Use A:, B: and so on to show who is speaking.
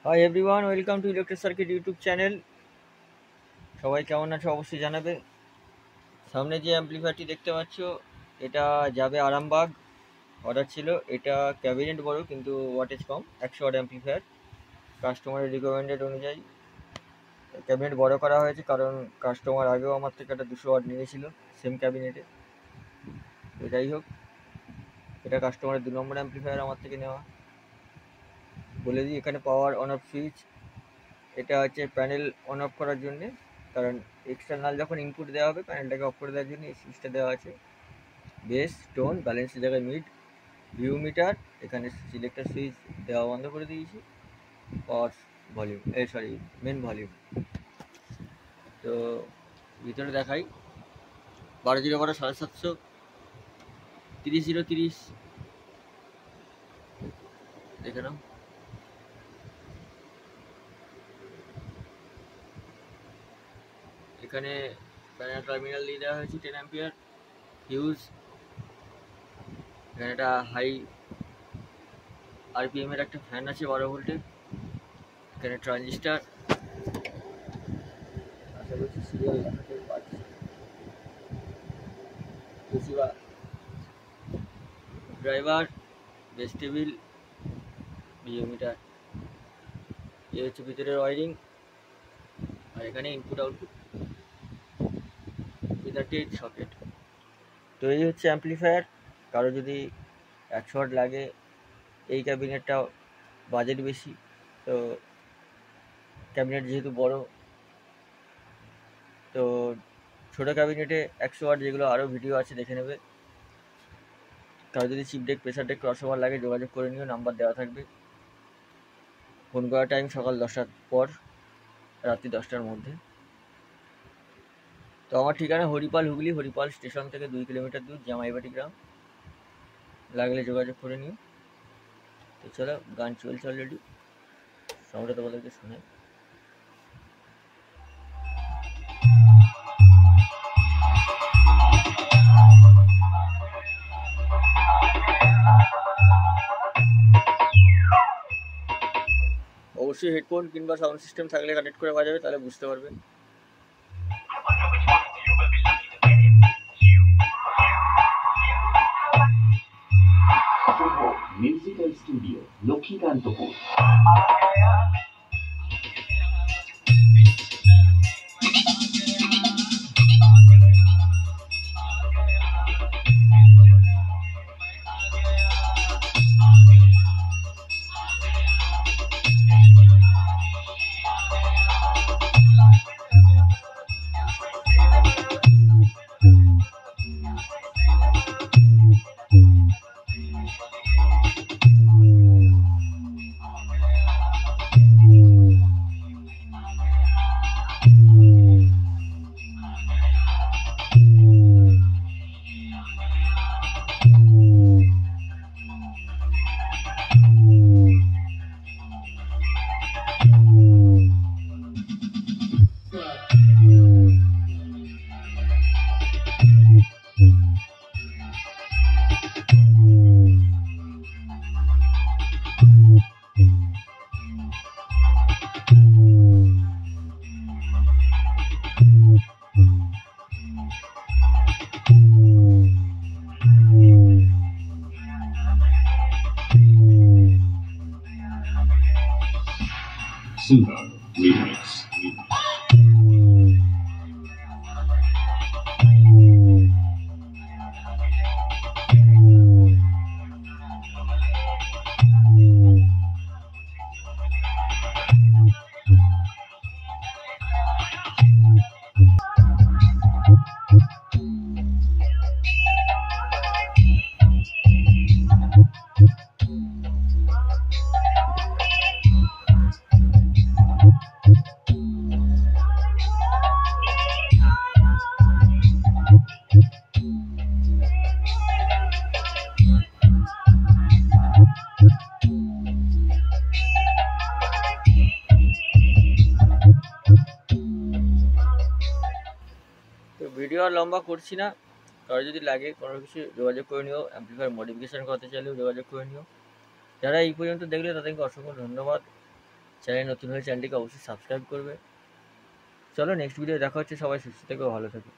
A: Hi everyone, welcome to electric circuit YouTube channel. সবাই কেমন আছো অবশ্যই জানাবে। সামনে যে অ্যাম্পলিফায়ারটি দেখতে পাচ্ছ, এটা যাবে আরামবাগ। অর্ডার ছিল। এটা ক্যাবিনেট বড় কিন্তু ওয়াটেজ কম, 100 ওয়াট অ্যাম্পলিফায়ার। কাস্টমারের রিকমেন্ডেড অনুযায়ী ক্যাবিনেট বড় করা হয়েছে, কারণ কাস্টমার আগেও আমার থেকে একটা 200 ওয়াট নিয়েছিল সেম ক্যাবিনেটে। তো যাই হোক, এটা কাস্টমারের 2 নম্বর অ্যাম্পলিফায়ার আমার থেকে নেওয়া। বলে দিই, এখানে পাওয়ার অন অফ সুইচ। এটা হচ্ছে প্যানেল অন অফ করার জন্যে, কারণ এক্সটার্নাল যখন ইনপুট দেওয়া হবে প্যানেলটাকে অফ করে দেওয়ার জন্য এই সুইচটা দেওয়া আছে। বেস, টোন, ব্যালেন্সের জায়গায় মিড, ভিউ মিটার। এখানে সিলেক্টর সুইচ দেওয়া বন্ধ করে দিয়েছি। Power volume, main volume. তো ভিতরে দেখাই, 12/0 750, 30/030 দেখে নাও। এখানে প্যানেল টার্মিনাল দিয়ে দেওয়া হয়েছে 10 অ্যাম্পিয়ার হিউজ। এখানে একটা হাই আরপিএম এর একটা ফ্যান আছে 12 ভোল্টের। এখানে ট্রানজিস্টার, আশা করছি সিরিয়াল দেখাতে পারছি। Toshiba driver, bass table, VU meter. এই হচ্ছে ভিতরের ওয়ারিং। আর এখানে input output with a tape socket. তো এই হচ্ছে অ্যাম্পলিফায়ার। কারো যদি 100 ওয়াট লাগে, এই ক্যাবিনেটটা বাজেট বেশি, তো ক্যাবিনেট যেহেতু বড়, তো ছোটো ক্যাবিনেটে 100 ওয়াট যেগুলো আরও ভিডিও আছে দেখে নেবে। কারো যদি chip deck, pressure deck, crossover লাগে যোগাযোগ করে নিও, নাম্বার দেওয়া থাকবে। ফোন করার টাইম সকাল 10টার পর, রাত্রি 10টার মধ্যে। তো আমার ঠিকানা হরিপাল, হুগলি। হরিপাল স্টেশন থেকে 2 কিলোমিটার দূর, জামাইবাটি গ্রাম। লাগলে যোগাযোগ করে নিও। তো চলো, গান চলছে অলরেডি, সাউন্ডটা তোমাদেরকে শোনাই। অবশ্যই হেডফোন কিংবা সাউন্ড সিস্টেম থাকলে কানেক্ট করে বাজাবে, তাহলে বুঝতে পারবে।
B: Musical studio, Lakshmikantapur. Super Remix.
A: তো ভিডিও আর লম্বা করছি না। কারো যদি লাগে কোনো কিছু যোগাযোগ করে নিও, অ্যাম্পলিফায়ার মডিফিকেশান করতে চাইলেও যোগাযোগ করে নিও। যারা এই পর্যন্ত দেখলে তাদেরকে অসংখ্য ধন্যবাদ। চ্যানেল নতুন হলে চ্যানেলটিকে অবশ্যই সাবস্ক্রাইব করবে। চলো নেক্সট ভিডিও দেখা হচ্ছে, সবাই সুস্থ থেকো, ভালো থেকো।